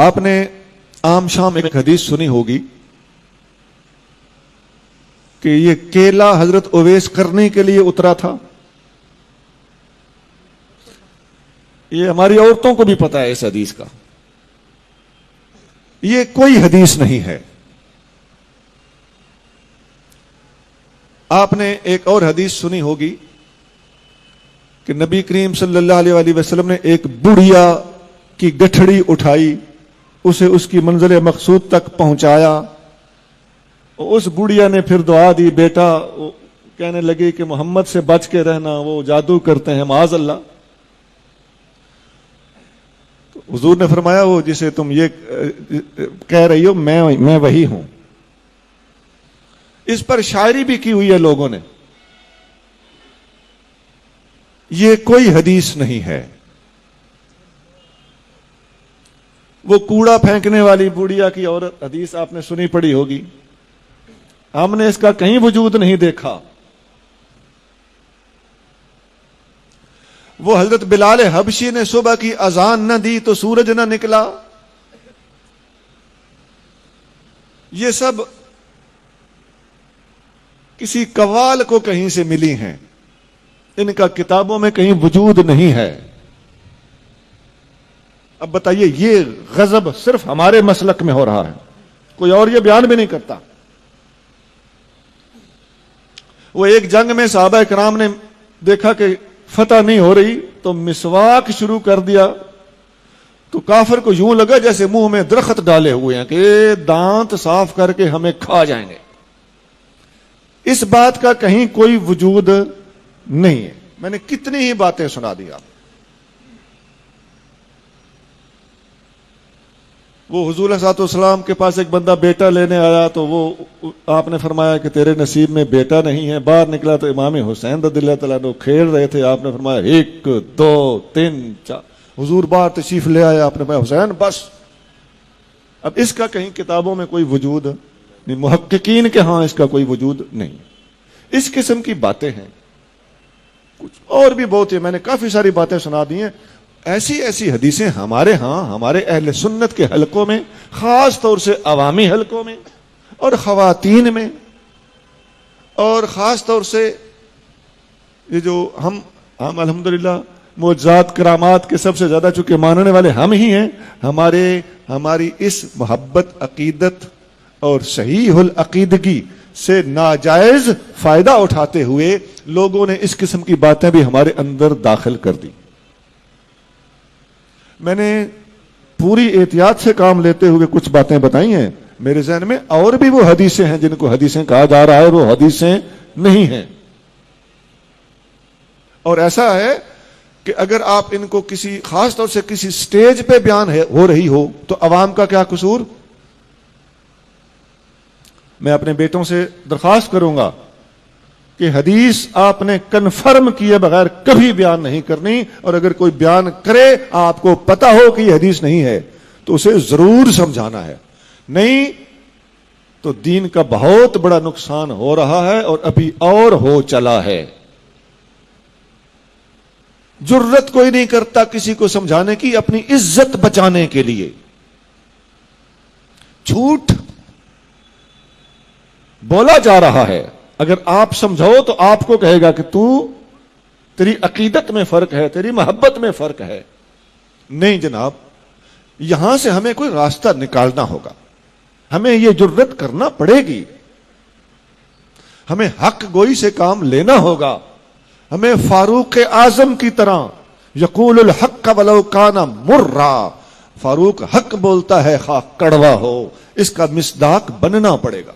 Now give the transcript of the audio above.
آپ نے عام شام ایک حدیث سنی ہوگی کہ یہ کیلا حضرت اویس کرنے کے لیے اترا تھا. یہ ہماری عورتوں کو بھی پتا ہے اس حدیث کا. یہ کوئی حدیث نہیں ہے. آپ نے ایک اور حدیث سنی ہوگی کہ نبی کریم صلی اللہ علیہ وآلہ وسلم نے ایک بڑھیا کی گٹھڑی اٹھائی, اسے اس کی منزل مقصود تک پہنچایا. اس بڑھیا نے پھر دعا دی, بیٹا کہنے لگی کہ محمد سے بچ کے رہنا, وہ جادو کرتے ہیں معاذ اللہ. تو حضور نے فرمایا وہ جسے تم یہ کہہ رہی ہو میں وہی ہوں. اس پر شاعری بھی کی ہوئی ہے لوگوں نے. یہ کوئی حدیث نہیں ہے. وہ کوڑا پھینکنے والی بوڑھیا کی عورت حدیث آپ نے سنی پڑی ہوگی, ہم نے اس کا کہیں وجود نہیں دیکھا. وہ حضرت بلال حبشی نے صبح کی اذان نہ دی تو سورج نہ نکلا. یہ سب کسی قوال کو کہیں سے ملی ہیں, ان کا کتابوں میں کہیں وجود نہیں ہے. اب بتائیے یہ غضب صرف ہمارے مسلک میں ہو رہا ہے, کوئی اور یہ بیان بھی نہیں کرتا. وہ ایک جنگ میں صحابہ کرام نے دیکھا کہ فتح نہیں ہو رہی تو مسواک شروع کر دیا, تو کافر کو یوں لگا جیسے منہ میں درخت ڈالے ہوئے ہیں کہ دانت صاف کر کے ہمیں کھا جائیں گے. اس بات کا کہیں کوئی وجود نہیں ہے. میں نے کتنی ہی باتیں سنا دی آپ. وہ حضور صلی اللہ علیہ وسلم کے پاس ایک بندہ بیٹا لینے آیا تو وہ آپ نے فرمایا کہ تیرے نصیب میں بیٹا نہیں ہے. باہر نکلا تو امام حسین رضی اللہ تعالیٰ عنہ کھیل رہے تھے. آپ نے فرمایا 1 2 3 4. حضور باہر تشریف لے آیا, آپ نے فرمایا حسین بس. اب اس کا کہیں کتابوں میں کوئی وجود نہیں, محققین کے ہاں اس کا کوئی وجود نہیں. اس قسم کی باتیں ہیں. کچھ اور بھی بہت ہے, میں نے کافی ساری باتیں سنا دی ہیں. ایسی حدیثیں ہمارے ہاں ہمارے اہل سنت کے حلقوں میں, خاص طور سے عوامی حلقوں میں اور خواتین میں, اور خاص طور سے یہ جو ہم الحمدللہ معجزات کرامات کے سب سے زیادہ چونکہ ماننے والے ہم ہی ہیں, ہماری اس محبت عقیدت اور صحیح العقیدگی سے ناجائز فائدہ اٹھاتے ہوئے لوگوں نے اس قسم کی باتیں بھی ہمارے اندر داخل کر دی. میں نے پوری احتیاط سے کام لیتے ہوئے کچھ باتیں بتائی ہیں. میرے ذہن میں اور بھی وہ حدیثیں ہیں جن کو حدیثیں کہا جا رہا ہے, وہ حدیثیں نہیں ہیں. اور ایسا ہے کہ اگر آپ ان کو کسی خاص طور سے کسی سٹیج پہ بیان ہو رہی ہو تو عوام کا کیا قصور. میں اپنے بیٹوں سے درخواست کروں گا کہ حدیث آپ نے کنفرم کیے بغیر کبھی بیان نہیں کرنی, اور اگر کوئی بیان کرے آپ کو پتا ہو کہ یہ حدیث نہیں ہے تو اسے ضرور سمجھانا ہے. نہیں تو دین کا بہت بڑا نقصان ہو رہا ہے اور ابھی اور ہو چلا ہے. جرت کوئی نہیں کرتا کسی کو سمجھانے کی اپنی عزت بچانے کے لیے. جھوٹ بولا جا رہا ہے, اگر آپ سمجھاؤ تو آپ کو کہے گا کہ تیری عقیدت میں فرق ہے, تیری محبت میں فرق ہے. نہیں جناب, یہاں سے ہمیں کوئی راستہ نکالنا ہوگا, ہمیں یہ جرت کرنا پڑے گی, ہمیں حق گوئی سے کام لینا ہوگا. ہمیں فاروق اعظم کی طرح یقول الحق ولو کان مرا, فاروق حق بولتا ہے خواہ کڑوا ہو, اس کا مصداق بننا پڑے گا.